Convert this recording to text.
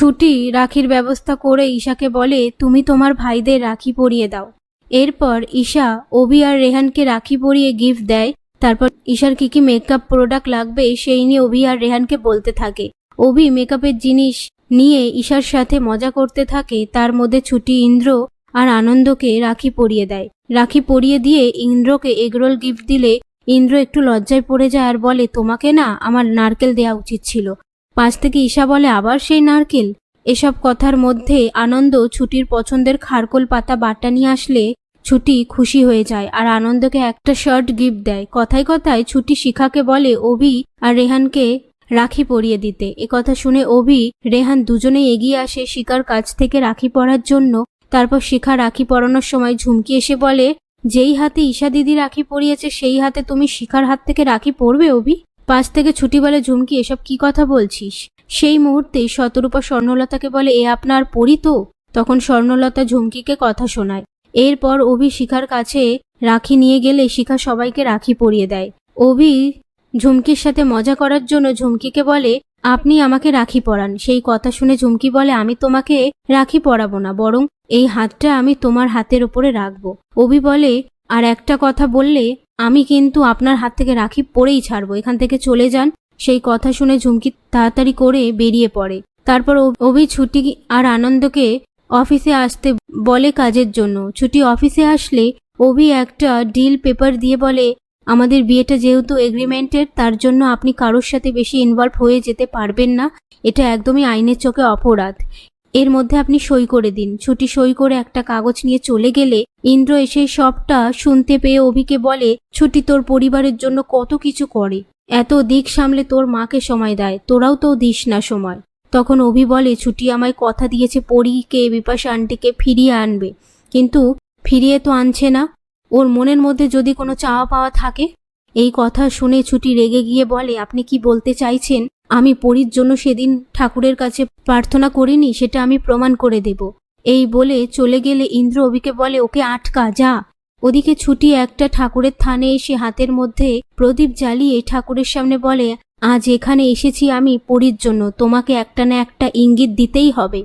ছুটি রাখির ব্যবস্থা করে ঈশাকে বলে তুমি তোমার ভাইদের রাখি পরিয়ে দাও। এরপর ঈশা অভি আর রেহানকে রাখি পরিয়ে গিফট দেয়। তারপর ঈশার কি কি মেকআপ প্রোডাক্ট লাগবে সেই নিয়ে অভি আর রেহানকে বলতে থাকে। অভি মেকআপের জিনিস নিয়ে ঈশার সাথে মজা করতে থাকে। তার মধ্যে ছুটি ইন্দ্র আর আনন্দকে রাখি পরিয়ে দেয়। রাখি পরিয়ে দিয়ে ইন্দ্রকে এগরোল গিফট দিলে ইন্দ্র একটু লজ্জায় পড়ে যায় আর বলে তোমাকে না আমার নারকেল দেওয়া উচিত ছিল। পাশ থেকে ঈশা বলে আবার সেই নারকেল। এসব কথার মধ্যে আনন্দ ছুটির পছন্দের খারকোল পাতা বাটা নিয়ে আসলে ছুটি খুশি হয়ে যায় আর আনন্দকে একটা শার্ট গিফট দেয়। কথায় কথায় ছুটি শিখাকে বলে অভি আর রেহানকে রাখি পরিয়ে দিতে। কথা শুনে অভি রেহান দুজনেই এগিয়ে আসে শিখার কাছ থেকে রাখি পরার জন্য। তারপর শিখা রাখি পরানোর সময় ঝুমকি এসে বলে যেই হাতে ঈশা দিদি রাখি পরিয়েছে সেই হাতে তুমি শিখার হাত থেকে রাখি পরবে অভি? পাশ থেকে ছুটি বলে ঝুমকি এসব কি কথা বলছিস? সেই মুহূর্তে শতরূপা স্বর্ণলতাকে বলে এ আপনার পরি তো? তখন স্বর্ণলতা ঝুমকিকে কথা শোনায়। এরপর অভি শিখার কাছে রাখি নিয়ে গেলে শিখা সবাইকে রাখি পরিয়ে দেয়। অভি ঝুমকির সাথে মজা করার জন্য ঝুমকিকে বলে আপনি আমাকে রাখি পরান। সেই কথা শুনে ঝুমকি বলে আমি তোমাকে রাখি পরাবো না, বরং এই হাতটা আমি তোমার হাতের উপরে রাখবো। অভি বলে আর একটা কথা বললে আমি কিন্তু আপনার হাত থেকে রাখি পরেই ছাড়বো, এখান থেকে চলে যান। সেই কথা শুনে ঝুমকি তাড়াতাড়ি করে বেরিয়ে পড়ে। তারপর অভি ছুটি আর আনন্দকে অফিসে আসতে বলে কাজের জন্য। ছুটি অফিসে আসলে অভি একটা ডিল পেপার দিয়ে বলে আমাদের বিয়েটা যেহেতু এগ্রিমেন্টের, তার জন্য আপনি কারোর সাথে বেশি ইনভলভ হয়ে যেতে পারবেন না। এটা একদমই আইনের চোখে অপরাধ। এর মধ্যে আপনি সই করে দিন। ছুটি সই করে একটা কাগজ নিয়ে চলে গেলে ইন্দ্র এসে সবটা শুনতে পেয়ে অভিকে বলে ছুটি তোর পরিবারের জন্য কত কিছু করে, এত দিক সামলে তোর মাকে সময় দেয়, তোরাও তো দিস না সময়। তখন অভি বলে ছুটি আমায় কথা দিয়েছে পরীকে বিপাশা আন্টিকে ফিরিয়ে আনবে, কিন্তু ফিরিয়ে তো আনছে না। ওর মনের মধ্যে যদি কোনো চাওয়া পাওয়া থাকে। এই কথা শুনে ছুটি রেগে গিয়ে বলে আপনি কি বলতে চাইছেন? আমি পরীর জন্য সেদিন ঠাকুরের কাছে প্রার্থনা করিনি, সেটা আমি প্রমাণ করে দেব। এই বলে চলে গেলে ইন্দ্র অভিকে বলে ওকে আটকা যা। ওদিকে ছুটি একটা ঠাকুরের থানে এসে হাতের মধ্যে প্রদীপ জ্বালিয়ে ঠাকুরের সামনে বলে আজ এখানে এসেছি আমি পরীর জন্য, তোমাকে একটা না একটা ইঙ্গিত দিতেই হবে।